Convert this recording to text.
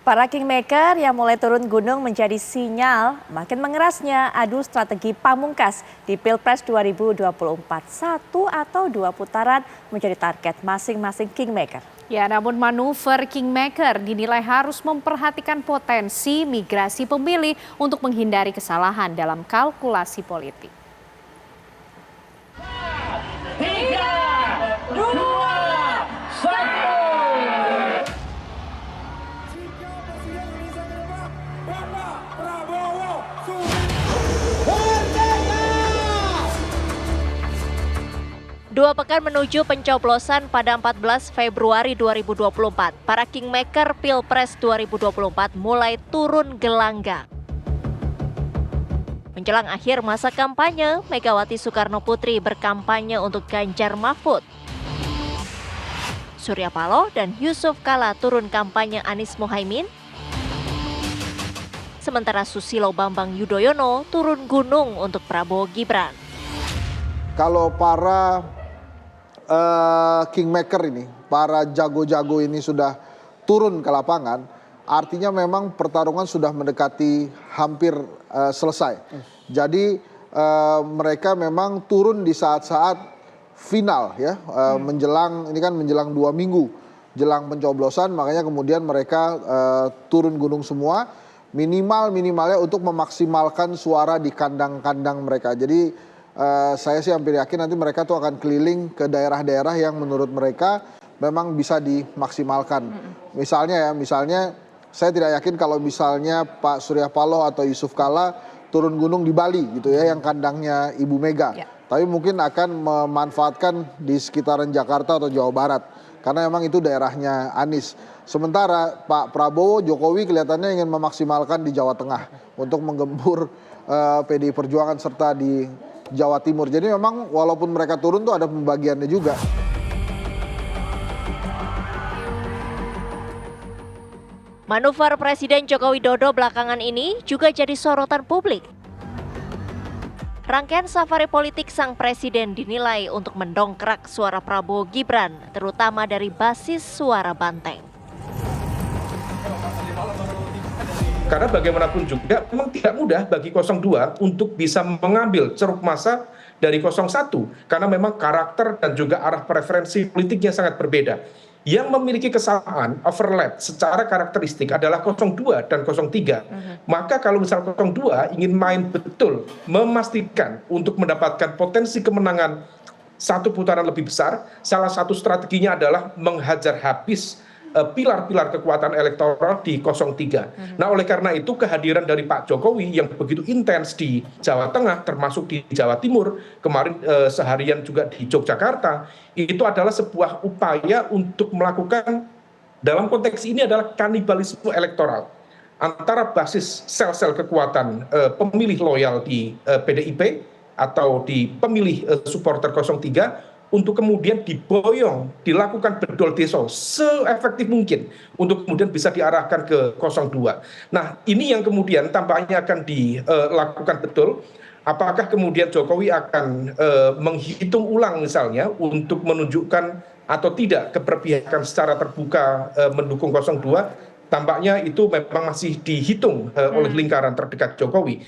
Para kingmaker yang mulai turun gunung menjadi sinyal makin mengerasnya adu strategi pamungkas di Pilpres 2024. Satu atau dua putaran menjadi target masing-masing kingmaker. Ya, namun manuver kingmaker dinilai harus memperhatikan potensi migrasi pemilih untuk menghindari kesalahan dalam kalkulasi politik. 3, 2, 1. Dua pekan menuju pencoblosan pada 14 Februari 2024, para kingmaker Pilpres 2024 mulai turun gelanggang. Menjelang akhir masa kampanye, Megawati Soekarno Putri berkampanye untuk Ganjar Mahfud. Surya Paloh dan Yusuf Kala turun kampanye Anies Mohaimin. Sementara Susilo Bambang Yudhoyono turun gunung untuk Prabowo Gibran. Kalau para kingmaker ini, para jago-jago ini sudah turun ke lapangan, artinya memang pertarungan sudah mendekati hampir selesai. Jadi mereka memang turun di saat-saat final ya, menjelang 2 minggu jelang pencoblosan, makanya kemudian mereka turun gunung semua, minimalnya untuk memaksimalkan suara di kandang-kandang mereka. Jadi saya sih hampir yakin nanti mereka tuh akan keliling ke daerah-daerah yang menurut mereka memang bisa dimaksimalkan. Misalnya saya tidak yakin kalau misalnya Pak Surya Paloh atau Yusuf Kala turun gunung di Bali gitu ya, yang kandangnya Ibu Mega. Ya. Tapi mungkin akan memanfaatkan di sekitaran Jakarta atau Jawa Barat. Karena memang itu daerahnya Anies. Sementara Pak Prabowo, Jokowi kelihatannya ingin memaksimalkan di Jawa Tengah untuk menggempur PDI Perjuangan serta di Jawa Timur. Jadi memang walaupun mereka turun tuh ada pembagiannya juga. Manuver Presiden Joko Widodo belakangan ini juga jadi sorotan publik. Rangkaian safari politik sang presiden dinilai untuk mendongkrak suara Prabowo Gibran, terutama dari basis suara Banteng. Karena bagaimanapun juga memang tidak mudah bagi 02 untuk bisa mengambil ceruk massa dari 01. Karena memang karakter dan juga arah preferensi politiknya sangat berbeda. Yang memiliki kesamaan, overlap secara karakteristik adalah 02 dan 03. Maka kalau misal 02 ingin main betul, memastikan untuk mendapatkan potensi kemenangan satu putaran lebih besar, salah satu strateginya adalah menghajar habis pilar-pilar kekuatan elektoral di 03. Nah, oleh karena itu kehadiran dari Pak Jokowi yang begitu intens di Jawa Tengah, termasuk di Jawa Timur, kemarin seharian juga di Yogyakarta, itu adalah sebuah upaya untuk melakukan, dalam konteks ini adalah kanibalisme elektoral antara basis sel-sel kekuatan pemilih loyal di PDIP atau di pemilih supporter 03, untuk kemudian diboyong, dilakukan bedol deso seefektif mungkin untuk kemudian bisa diarahkan ke 02. Nah, ini yang kemudian tampaknya akan dilakukan betul. Apakah kemudian Jokowi akan menghitung ulang misalnya untuk menunjukkan atau tidak keberpihakan secara terbuka mendukung 02? Tampaknya itu memang masih dihitung oleh lingkaran terdekat Jokowi.